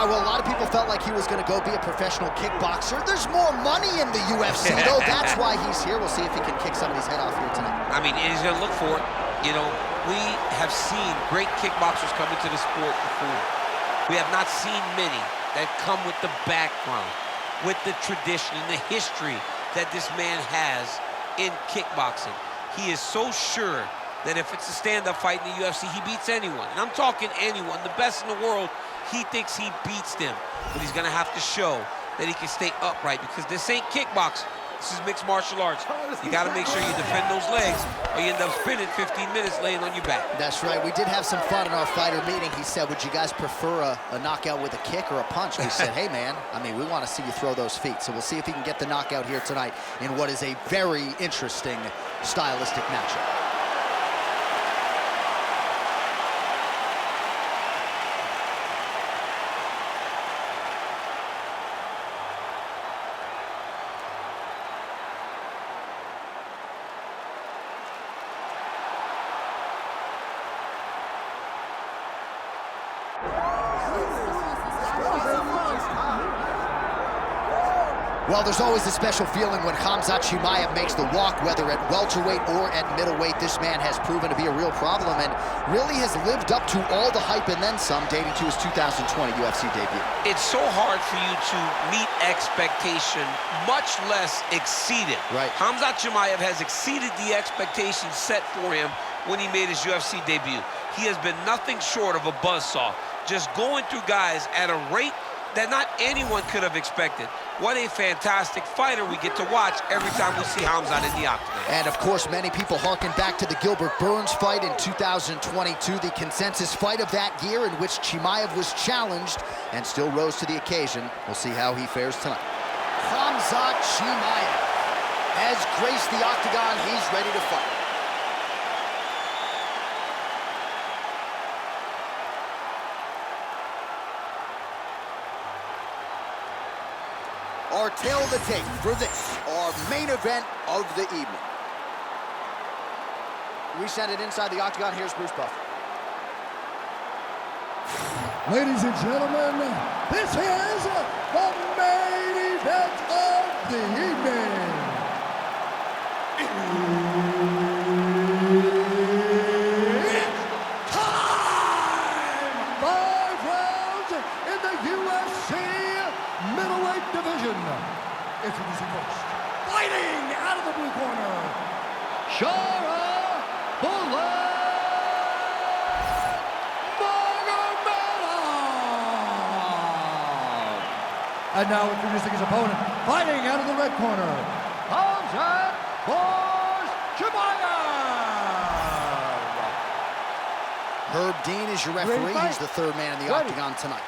well, a lot of people felt like he was going to go be a professional kickboxer. There's more money in the UFC, though. That's why he's here. We'll see if he can kick somebody's head off here tonight. I mean, he's going to look for it. You know, we have seen great kickboxers come into the sport before. We have not seen many that come with the background, with the tradition and the history that this man has in kickboxing. He is so sure that if it's a stand-up fight in the UFC, he beats anyone. And I'm talking anyone, the best in the world. He thinks he beats them, but he's gonna have to show that he can stay upright, because this ain't kickboxing. This is mixed martial arts. You gotta make sure you defend those legs, or you end up spinning 15 minutes laying on your back. That's right. We did have some fun in our fighter meeting. He said, would you guys prefer a knockout with a kick or a punch? We said, hey, man, I mean, we want to see you throw those feet. So we'll see if he can get the knockout here tonight in what is a very interesting stylistic matchup. Well, there's always a special feeling when Khamzat Chimaev makes the walk, whether at welterweight or at middleweight. This man has proven to be a real problem and really has lived up to all the hype and then some, dating to his 2020 UFC debut. It's so hard for you to meet expectation, much less exceed it. Right. Khamzat Chimaev has exceeded the expectations set for him when he made his UFC debut. He has been nothing short of a buzzsaw, just going through guys at a rate that not anyone could have expected. What a fantastic fighter we get to watch every time we see Khamzat in the octagon. And of course, many people harken back to the Gilbert Burns fight in 2022, the consensus fight of that year in which Chimaev was challenged and still rose to the occasion. We'll see how he fares tonight. Khamzat Chimaev has graced the octagon. He's ready to fight. Our tail of the tape for this, our main event of the evening. We send it inside the octagon. Here's Bruce Buffer. Ladies and gentlemen, this is the main event of the evening. It's time! 5 rounds in the UFC middleweight division. Introducing first, fighting out of the blue corner, Sharaputdin Magomedov. And now introducing his opponent, fighting out of the red corner, Khamzat Chimaev. Herb Dean is your referee. He's the third man in the octagon tonight.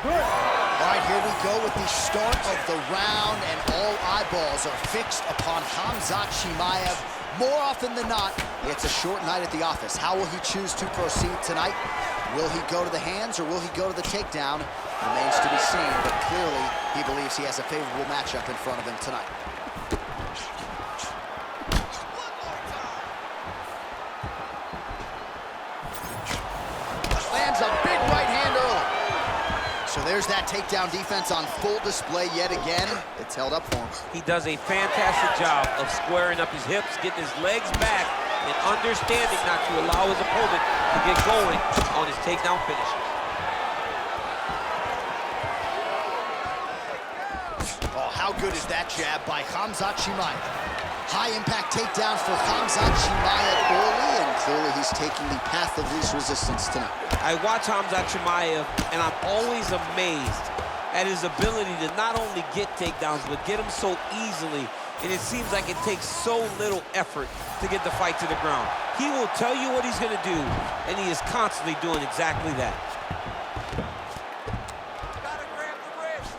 All right, here we go with the start of the round, and all eyeballs are fixed upon Khamzat Chimaev. More often than not, it's a short night at the office. How will he choose to proceed tonight? Will he go to the hands or will he go to the takedown? Remains to be seen, but clearly he believes he has a favorable matchup in front of him tonight. Lands a big right hand early. So there's that takedown defense on full display yet again. It's held up for him. He does a fantastic job of squaring up his hips, getting his legs back, and understanding not to allow his opponent to get going on his takedown finish. Oh, how good is that jab by Khamzat Chimaev? High impact takedown for Khamzat Chimaev early, and clearly he's taking the path of least resistance tonight. I watch Khamzat Chimaev, and I'm always amazed at his ability to not only get takedowns, but get them so easily. And it seems like it takes so little effort to get the fight to the ground. He will tell you what he's going to do, and he is constantly doing exactly that. Gotta grab the wrist.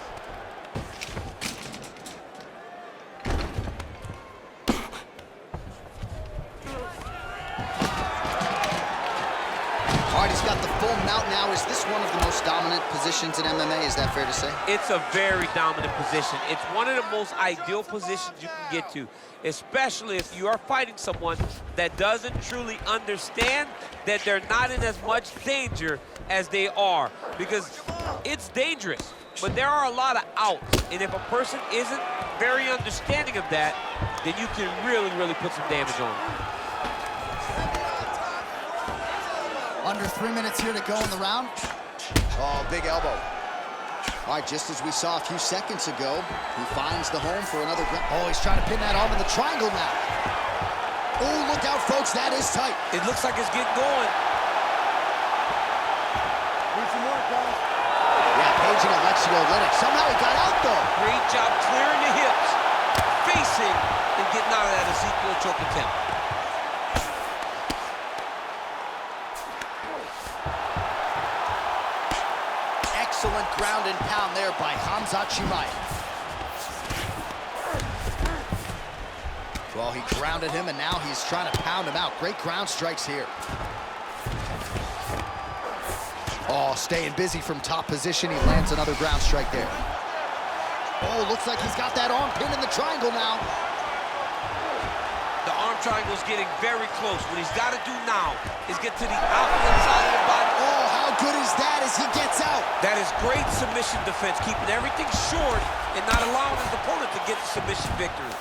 All right, he's got the full mount now. Is this one of the most dominant positions in MMA? Is that fair to say? It's a very dominant position. It's one of the most ideal positions you can get to, especially if you are fighting someone that doesn't truly understand that they're not in as much danger as they are. Because It's dangerous, but there are a lot of outs. And if a person isn't very understanding of that, then you can really, really put some damage on them. Under 3 minutes here to go in the round. Oh, big elbow. All right, just as we saw a few seconds ago, he finds the home for another. Oh, he's trying to pin that arm in the triangle now. Oh, look out, folks, that is tight. It looks like it's getting going. Need some more, guys. Yeah, paging Alexio Oleinik. Somehow he got out, though. Great job clearing the hips, facing, and getting out of that Ezekiel choke attempt. Excellent ground and pound there by Khamzat Chimaev. Well, he grounded him, and now he's trying to pound him out. Great ground strikes here. Oh, staying busy from top position. He lands another ground strike there. Oh, looks like he's got that arm pinned in the triangle now. The arm triangle is getting very close. What he's got to do now is get to the outlet side of the body. Oh, how good is that as he gets out? That is great submission defense, keeping everything short and not allowing his opponent to get the submission victory.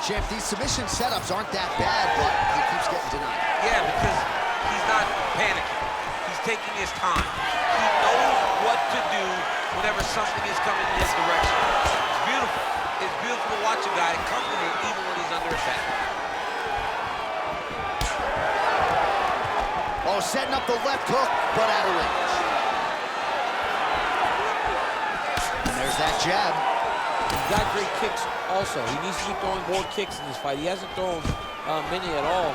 Champ, these submission setups aren't that bad, but he keeps getting denied. Yeah, because he's not panicking. He's taking his time. He knows what to do whenever something is coming in his direction. It's beautiful. It's beautiful to watch a guy comfortable even when he's under attack. Oh, setting up the left hook, but out of range. And there's that jab. He's got great kicks also. He needs to be throwing more kicks in this fight. He hasn't thrown many at all.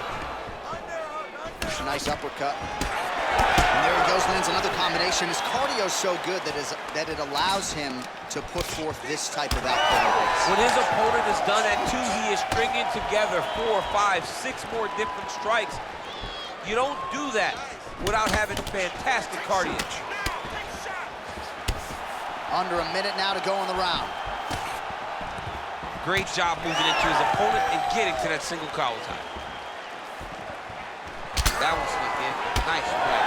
Nice uppercut. And there he goes, lands another combination. His cardio's so good that it allows him to put forth this type of output. When his opponent is done at 2, he is stringing together 4, 5, 6 more different strikes. You don't do that without having fantastic cardio. Under a minute now to go in the round. Great job moving into his opponent and getting to that single collar tie. That one slipped in. Nice play.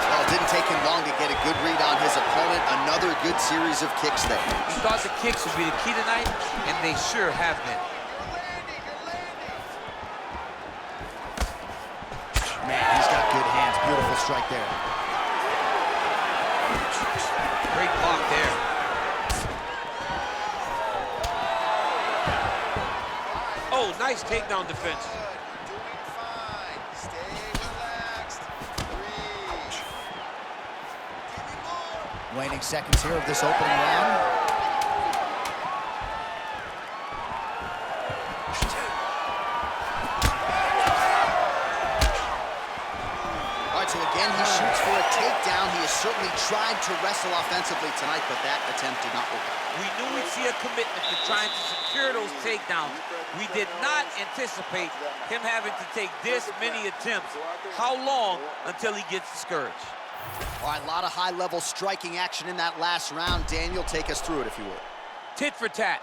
Well, it didn't take him long to get a good read on his opponent. Another good series of kicks there. He thought the kicks would be the key tonight, and they sure have been. Man, he's got good hands. Beautiful strike there. Great block there. Oh, nice takedown defense. Waning seconds here of this opening round. All right, so again, he shoots for a takedown. He has certainly tried to wrestle offensively tonight, but that attempt did not work out. We knew we'd see a commitment to trying to secure those takedowns. We did not anticipate him having to take this many attempts. How long until he gets discouraged? All right, a lot of high-level striking action in that last round. Daniel, take us through it, if you would. Tit for tat.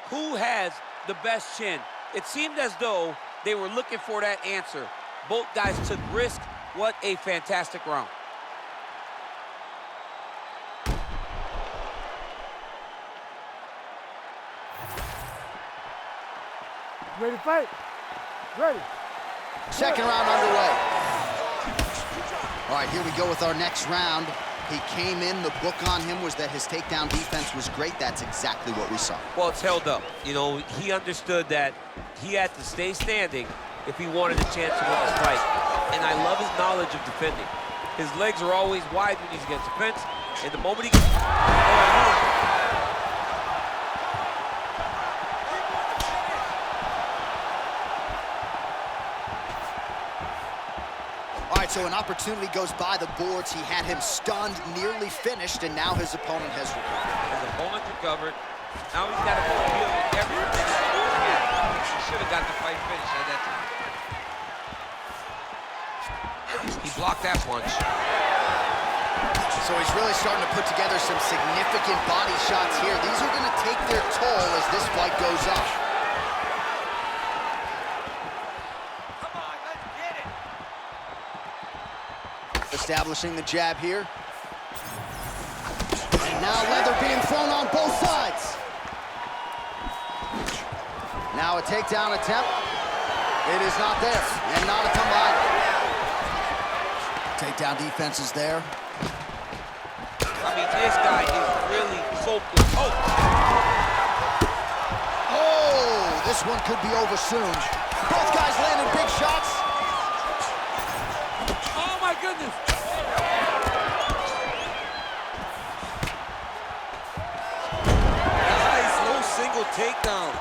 Who has the best chin? It seemed as though they were looking for that answer. Both guys took risk. What a fantastic round. Ready to fight? Ready. Second round underway. All right, here we go with our next round. He came in, the book on him was that his takedown defense was great. That's exactly what we saw. Well, it's held up. You know, he understood that he had to stay standing if he wanted a chance to win this fight. And I love his knowledge of defending. His legs are always wide when he's against the fence. And the moment he gets... All right, so an opportunity goes by the boards. He had him stunned, nearly finished, and now his opponent has recovered. His opponent recovered. Now he's got to go deal with everything. He should have got the fight finished at that time. He blocked that punch. So he's really starting to put together some significant body shots here. These are going to take their toll as this fight goes on. establishing the jab here. And now leather being thrown on both sides. Now a takedown attempt. It is not there, and not a combine. Takedown defense is there. I mean, this guy is really focused. Oh, this one could be over soon. Both guys landing big shots. Oh, my goodness. Nice, low single takedown.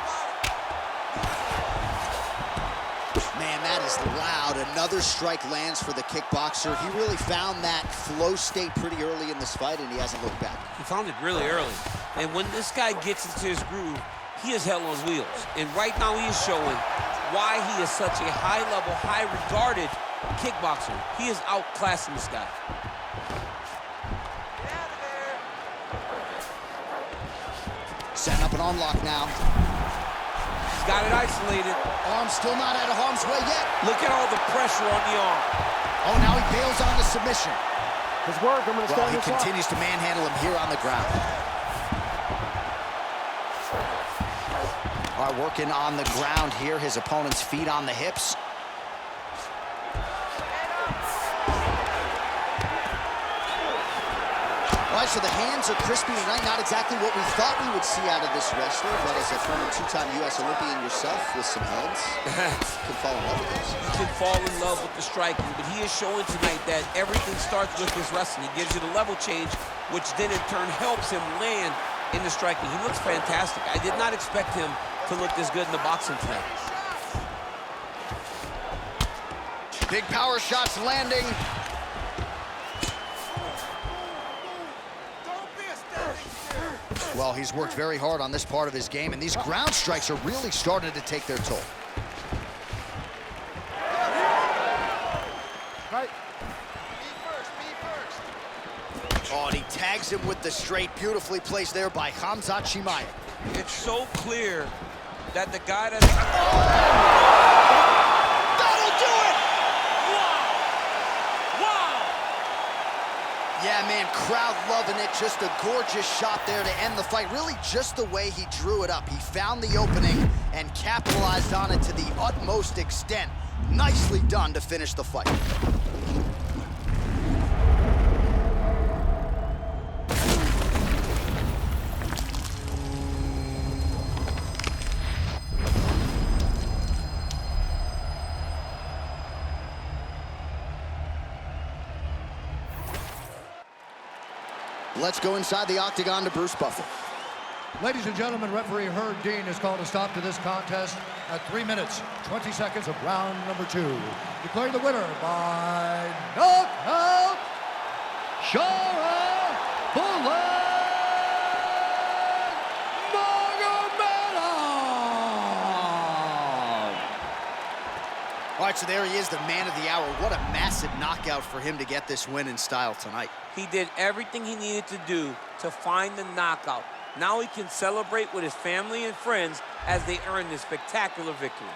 Man, that is loud. Another strike lands for the kickboxer. He really found that flow state pretty early in this fight, and he hasn't looked back. He found it really early. And when this guy gets into his groove, he is hell on wheels. And right now he is showing why he is such a high-level, high-regarded kickboxer. He is outclassing this guy. Setting up an arm lock now. He's got it isolated. Arm still not out of harm's way yet. Look at all the pressure on the arm. Oh, now he bails on the submission. His work, I'm going to Well, stand he this up. continues to manhandle him here on the ground. All right, working on the ground here. His opponent's feet on the hips. All right, so the hands are crispy tonight. Not exactly what we thought we would see out of this wrestler, but as a former two-time U.S. Olympian yourself with some hands, you can fall in love with those. He can fall in love with the striking, but he is showing tonight that everything starts with his wrestling. He gives you the level change, which then in turn helps him land in the striking. He looks fantastic. I did not expect him to look this good in the boxing tonight. Big power shots landing. Well, he's worked very hard on this part of his game, and these ground strikes are really starting to take their toll. Right. Oh, and he tags him with the straight. Beautifully placed there by Khamzat Chimaev. It's so clear that the guy that... That'll do it! Wow! Yeah, man, crowd loving it. Just a gorgeous shot there to end the fight. Really just the way he drew it up. He found the opening and capitalized on it to the utmost extent. Nicely done to finish the fight. Let's go inside the octagon to Bruce Buffer. Ladies and gentlemen, referee Herb Dean has called a stop to this contest at 3 minutes, 20 seconds of round number 2. Declaring the winner by knockout, Sharaputdin Magomedov. All right, so there he is, the man of the hour. What a massive knockout for him to get this win in style tonight. He did everything he needed to do to find the knockout. Now he can celebrate with his family and friends as they earn this spectacular victory.